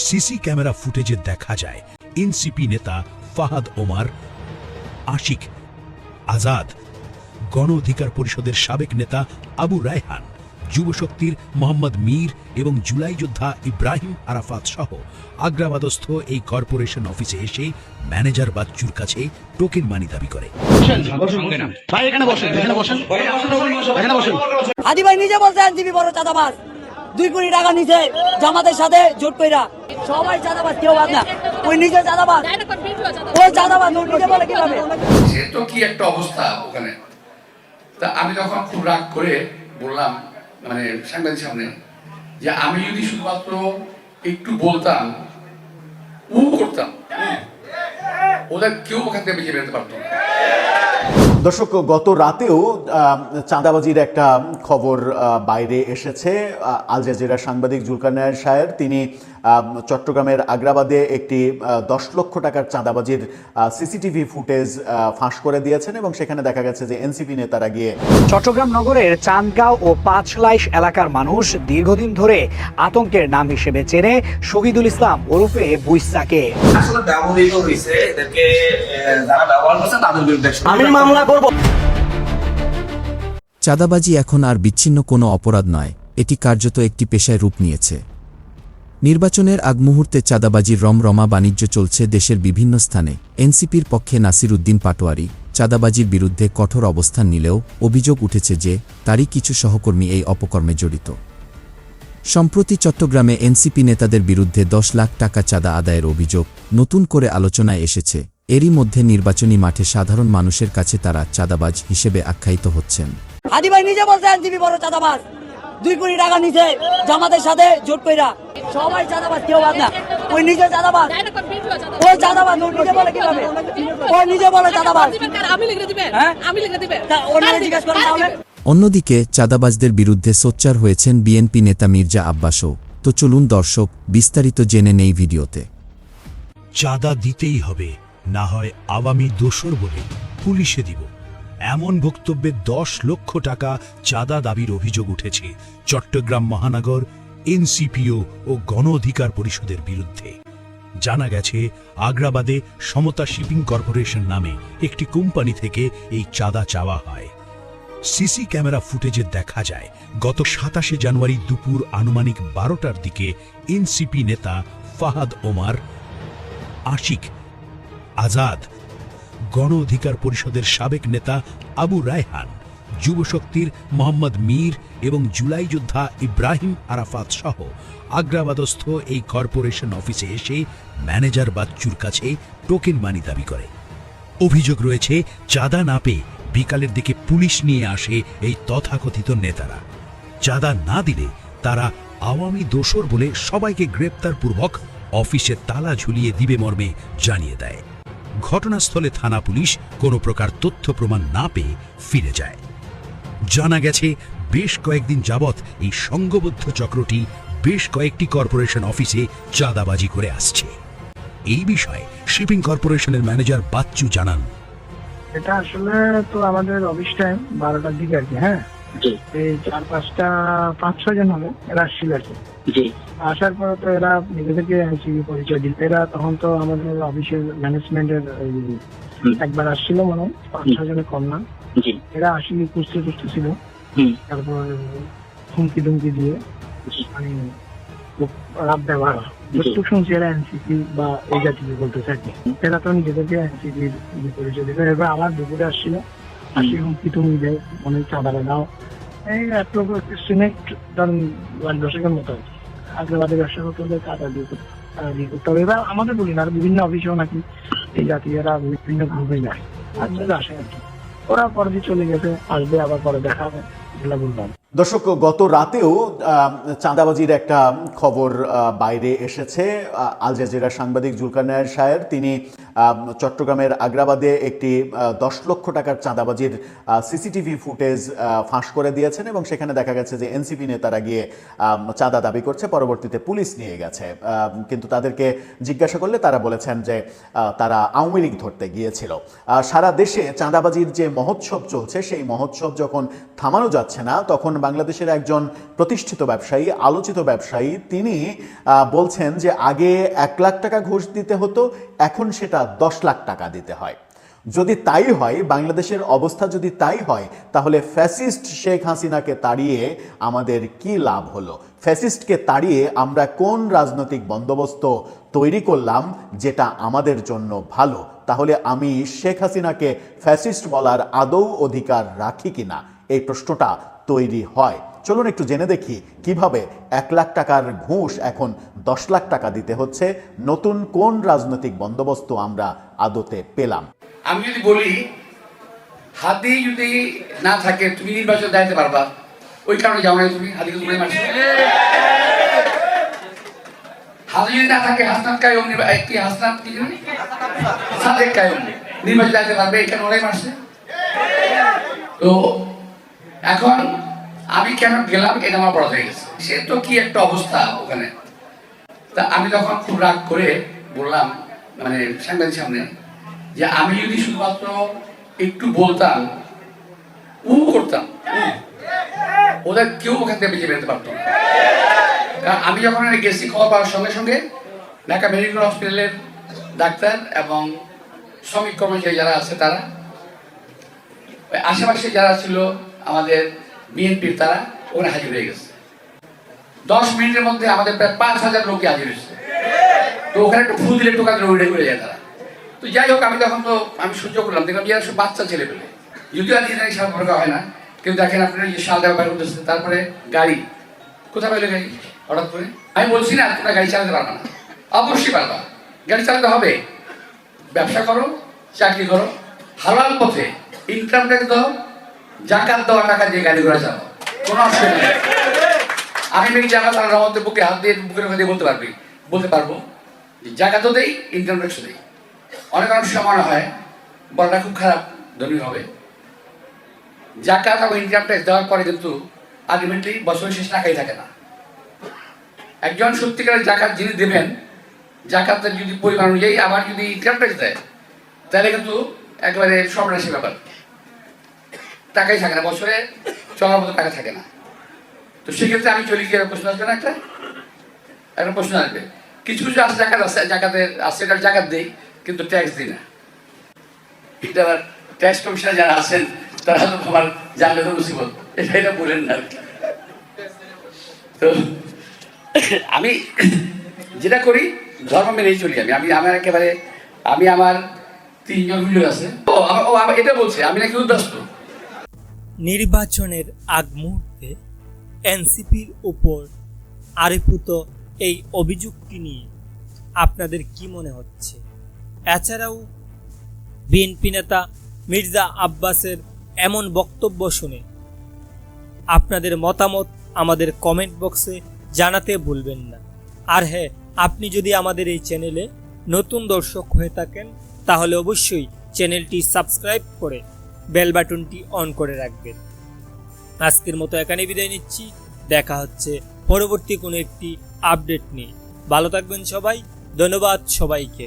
CC camera ফুটেজে দেখা যায় এনসিপি নেতা ফাহাদ ওমর, আশিক, আজাদ, গণ অধিকার পরিষদের সাবেক নেতা আবু রায়হান, যুবশক্তির মোহাম্মদ মীর এবং জুলাই যোদ্ধা ইব্রাহিম আরাফাত সহ আগ্রাবাদস্থ এই কর্পোরেশন অফিসে এসে ম্যানেজার বাচ্চুর কাছে টোকেন মানি দাবি করে। হাদি ভাই নিজে বলছে এনসিপি বড় চাঁদাবাজ, 2 কোটি টাকা নিছে জামাতের সাথে জোট কইরা। সবাই চাঁদাবাজ, কেউ বাদ না। ওই নিজে চাঁদাবাজ, ওই চাঁদাবাজ নিজে বলে কিভাবে? সে তো কি একটা অবস্থা ওখানে। তা আমি তখন খুব রাগ করে বললাম, মানে সাংবাদিক সামনে, যে আমি যদি শুধুমাত্র একটু বলতাম, করতাম, ওদের কেউ ওখান থেকে বেঁচে বেরোতে পারতো না। দর্শক, গত রাতেও চাঁদাবাজির একটা খবর বাইরে এসেছে। আল জাজিরার সাংবাদিক জুলকারনাইন শায়ের তিনি চট্টগ্রামের আগ্রাবাদে একটি 10 লক্ষ টাকার চাঁদাবাজির সিসিটিভি ফুটেজ ফাঁস করে দিয়েছেন এবং সেখানে দেখা গেছে যে এনসিপি নেতারা গিয়ে চট্টগ্রাম নগরের চান্দগাঁও ও পাঁচলাইশ এলাকার মানুষ দীর্ঘদিন ধরে আতঙ্কের নাম হিসেবে চেনে শহীদুল ইসলাম ওরফে বুইসাকে। আসলে ব্যবহৃত হয়েছে, এদেরকে যারা ব্যবহার করছে তাদের বিরুদ্ধে আমি মামলা করব। চাঁদাবাজি এখন আর বিচ্ছিন্ন কোনো অপরাধ নয়, এটি কার্যত একটি পেশায় রূপ নিয়েছে। নির্বাচনের আগ মুহূর্তে চাঁদাবাজির রমরমা বাণিজ্য চলছে দেশের বিভিন্ন স্থানে। এনসিপির পক্ষে নাসির উদ্দিন পাটোয়ারি চাঁদাবাজির বিরুদ্ধে কঠোর অবস্থান নিলেও অভিযোগ উঠেছে যে তারই কিছু সহকর্মী এই অপকর্মে জড়িত। সম্প্রতি চট্টগ্রামে এনসিপি নেতাদের বিরুদ্ধে 10 লাখ টাকা চাঁদা আদায়ের অভিযোগ নতুন করে আলোচনায় এসেছে। এরই মধ্যে নির্বাচনী মাঠে সাধারণ মানুষের কাছে তারা চাঁদাবাজ হিসেবে আখ্যায়িত হচ্ছেন। হাদি ভাই নিজে বলছে এনসিপি বড় চাঁদাবাজ, 2 কোটি টাকা নিছে জামাতের সাথে জোট কইরা। সবাই চাঁদাবাজ, কেউ বাদ না। ওই নিজে চাঁদাবাজ, ওই চাঁদাবাজ নিজে বলে কিভাবে? ওই নিজে বলে চাঁদাবাজ। অন্যদিকে চাঁদাবাজদের বিরুদ্ধে সোচ্চার হয়েছেন বিএনপি নেতা মির্জা আব্বাসও। তো চলুন দর্শক, বিস্তারিত জেনে নেই ভিডিওতে। চাঁদা দিতেই হবে, না হয় আওয়ামী দোসর বলে পুলিশে দিব, এমন বক্তব্যে 10 লক্ষ টাকা চাঁদা দাবির অভিযোগ উঠেছে চট্টগ্রাম মহানগর এনসিপিও ও গণ অধিকার পরিষদের বিরুদ্ধে। জানা গেছে আগ্রাবাদে সমতা শিপিং কর্পোরেশন নামে একটি কোম্পানি থেকে এই চাঁদা চাওয়া হয়। সিসি ক্যামেরা ফুটেজে দেখা যায় গত 27 জানুয়ারি দুপুর আনুমানিক 12টার দিকে এনসিপি নেতা ফাহাদ ওমর, আশিক, আজাদ, গণ অধিকার পরিষদের সাবেক নেতা আবু রায়হান, যুবশক্তির মোহাম্মদ মীর এবং জুলাই যোদ্ধা ইব্রাহিম আরাফাত সহ আগ্রাবাদস্থ এই কর্পোরেশন অফিসে এসে ম্যানেজার বাচ্চুর কাছে টোকেন মানি দাবি করে। অভিযোগ রয়েছে চাঁদা না পেয়ে বিকালের দিকে পুলিশ নিয়ে আসে এই তথাকথিত নেতারা। চাঁদা না দিলে তারা আওয়ামী দোসর বলে সবাইকে গ্রেপ্তারপূর্বক অফিসে তালা ঝুলিয়ে দিবে মর্মে জানিয়ে দেয়। ঘটনাস্থলে থানা পুলিশ কোনো প্রকার তথ্য প্রমাণ না পেয়ে ফিরে যায়। জানা গেছে বেশ কয়েকদিন যাবৎ এই সংঘবদ্ধ চক্রটি বেশ কয়েকটি কর্পোরেশন অফিসে চাঁদাবাজি করে আসছে। এই বিষয়ে শিপিং কর্পোরেশনের ম্যানেজার বাচ্চু জানান, এটা আসলে তো আমাদের অফিস টাইম 12টার দিকে আর কি। হ্যাঁ, এই 4-5 জন হবে, এরা আসছিল আর কি। আসার পরে তো এরা নিজেদেরকে এনসিপি পরিচয় দিল। এরা তখন তো আমাদের অফিসের ম্যানেজমেন্টের একবার আসছিল, মনে হয় 5-6 জনের কম না। এরা আসলে কুস্তি ছিল, তারপর হুমকি টুমকি দিয়ে মানে রাত ব্যবহার যতটুকু শুনছি এরা এনসিপি বা এই জাতীয় বলতেছে আর কি। এরা তো নিজেদেরকে এনসিপির পরিচয় দিল। এবার আবার দুপুরে আসছিল, আসি হুমকি টুমকি দেয়, মনে চাঁদারে দাও। এই দশকের মতো আগ্রাবাদের ব্যবসা করতে হলে কাটা দিয়ে করতে হবে। এবার আমাদের বলি না, বিভিন্ন অফিসেও নাকি এই জাতীয়রা বিভিন্ন গ্রুপে যায়, আসে আর কি। ওরা পরে দিয়ে চলে গেছে, আসবে আবার পরে দেখা হবে, এগুলা বললাম। দর্শক, গত রাতেও চাঁদাবাজির একটা খবর বাইরে এসেছে। আল জাজিরার সাংবাদিক জুলকারনাইন শায়ের তিনি চট্টগ্রামের আগ্রাবাদে একটি 10 লক্ষ টাকার চাঁদাবাজির সিসিটিভি ফুটেজ ফাঁস করে দিয়েছেন এবং সেখানে দেখা গেছে যে এনসিপি নেতারা গিয়ে চাঁদা দাবি করছে। পরবর্তীতে পুলিশ নিয়ে গেছে, কিন্তু তাদেরকে জিজ্ঞাসা করলে তারা বলেছেন যে তারা আওয়ামী লীগ ধরতে গিয়েছিল। সারা দেশে চাঁদাবাজির যে মহোৎসব চলছে, সেই মহোৎসব যখন থামানো যাচ্ছে না, তখন বাংলাদেশের একজন প্রতিষ্ঠিত ব্যবসায়ী, আলোচিত ব্যবসায়ী, তিনি বলছেন যে আগে 1 লাখ টাকা ঘুষ দিতে হতো, এখন সেটা 10 লাখ টাকা দিতে হয়। যদি তাই হয়, বাংলাদেশের অবস্থা যদি তাই হয়, তাহলে ফ্যাসিস্ট শেখ হাসিনাকে তাড়িয়ে আমাদের কি লাভ হলো? ফ্যাসিস্টকে তাড়িয়ে আমরা কোন রাজনৈতিক বন্দোবস্ত তৈরি করলাম যেটা আমাদের জন্য ভালো? তাহলে আমি শেখ হাসিনাকে ফ্যাসিস্ট বলার আদৌ অধিকার রাখি কিনা, এই প্রশ্নটা তৈরি হয়। চলুন একটু জেনে দেখি কিভাবে 1 লাখ টাকার ঘুষ এখন 10 লাখ টাকা দিতে হচ্ছে। নতুন কোন রাজনৈতিক বন্দোবস্ত আমরা আদতে পেলাম? আমি যদি বলি হাদি যদি না থাকে তুমি নির্বাচন দাঁড়াতে পারবা, ওই কারণে যাও না তুমি হাদিকে তুমি মারছো। হাদি যদি না থাকে হাসনাত কায়ুম কি হাসনাত কি সাদেক কায়ুম নির্বাচন দাঁড়াতে পারবে, এই কারণে ওরাই মারছে। তো এখন আমি কেন গেলাম এটা আমার বড় হয়ে গেছে। সে তো কি একটা অবস্থা ওখানে। তা আমি তখন খুব রাগ করে বললাম মানে সাংবাদিক সামনে যে আমি যদি শুধুমাত্র একটু বলতাম করতাম, ওদের কেউ ওখান থেকে বেঁচে বেরোতে পারতো না। কারণ আমি যখন গেছি খবর পাওয়ার সঙ্গে সঙ্গে ঢাকা মেডিকেল হসপিটালের ডাক্তার এবং শ্রমিক কর্মচারী যারা আছে তারা, আশেপাশে যারা ছিল আমাদের বিএনপির, তারা ওখানে হাজির হয়ে গেছে। 10 মিনিটের মধ্যে আমাদের প্রায় 5000 লোকই হাজির হয়েছে। তো ওখানে একটু ফুল দিলে টোকা উড়ে উড়ে যায় তারা। তো যাই হোক, আমি তখন তো আমি সহ্য করলাম, দেখলাম যে সব বাচ্চা ছেলে পেলে, যদিও আর নিজেরাই সাল ভরকা হয় না, কিন্তু দেখেন আপনারা যে সাল দেওয়া বাইরে করতেছে। তারপরে গাড়ি কোথায় পাইলে গাড়ি হঠাৎ করে? আমি বলছি না তোমরা গাড়ি চালাতে পারবা না, অবশ্যই পারবা, গাড়ি চালাতে হবে। ব্যবসা করো, চাকরি করো, হালাল পথে ইনকাম ট্যাক্স দাও, জাকাত দেওয়া টাকা দিয়ে গাড়ি ঘোড়া চালাও, কোনো অসুবিধা নেই। আমি মেয়ে জাকাত আর রহমতের বুকে হাত দিয়ে বুকের মুখে দিয়ে বলতে পারবো যে জাকাতও দেই, ইনকাম ট্যাক্সও দেই। অনেক সময় মনে হয় বলাটা খুব খারাপ, ধনী হবে। জাকাত এবং ইনকাম ট্যাক্স দেওয়ার পরে কিন্তু আলটিমেটলি বছরের শেষ টাকাই থাকে না। একজন সত্যিকারের জাকাত যিনি দেবেন, জাকাতের যদি পরিমাণ অনুযায়ী আবার যদি ইনকাম ট্যাক্স দেয়, তাহলে কিন্তু একেবারে সর্বনাশী ব্যাপার, টাকাই থাকে না, বছরে চলার মতো টাকা থাকে না। তো সেক্ষেত্রে আমি চলে গিয়ে প্রশ্ন আসবে না, একটা প্রশ্ন আসবে। কিছু কিছু আছে জাকাত আছে, জাকাতের আছে এটা জাকাত দেই কিন্তু ট্যাক্স দিই না। এটা আবার ট্যাক্স কমিশনার যারা আছেন তারা তো আমার জানলে তো মুসিবত, এটা বলেন না। তো আমি যেটা করি ধর্ম মেনেই চলি। আমি আমার একেবারে আমার 3 জন মিলে আছে। এটা বলছে আমি নাকি উদ্বাস্ত। নির্বাচনের আগ মুহূর্তে এনসিপির উপর আরোপিত এই অভিযোগটি নিয়ে আপনাদের কি মনে হচ্ছে? এছাড়াও বিএনপি নেতা মির্জা আব্বাসের এমন বক্তব্য শুনে আপনাদের মতামত আমাদের কমেন্ট বক্সে জানাতে ভুলবেন না। আর হ্যাঁ, আপনি যদি আমাদের এই চ্যানেলে নতুন দর্শক হয়ে থাকেন তাহলে অবশ্যই চ্যানেলটি সাবস্ক্রাইব করে বেল বাটনটি অন করে রাখবেন। আজকের মতো এখানে বিদায় নিচ্ছি, দেখা হচ্ছে পরবর্তী কোনো একটি আপডেট নিয়ে। ভালো থাকবেন সবাই, ধন্যবাদ সবাইকে।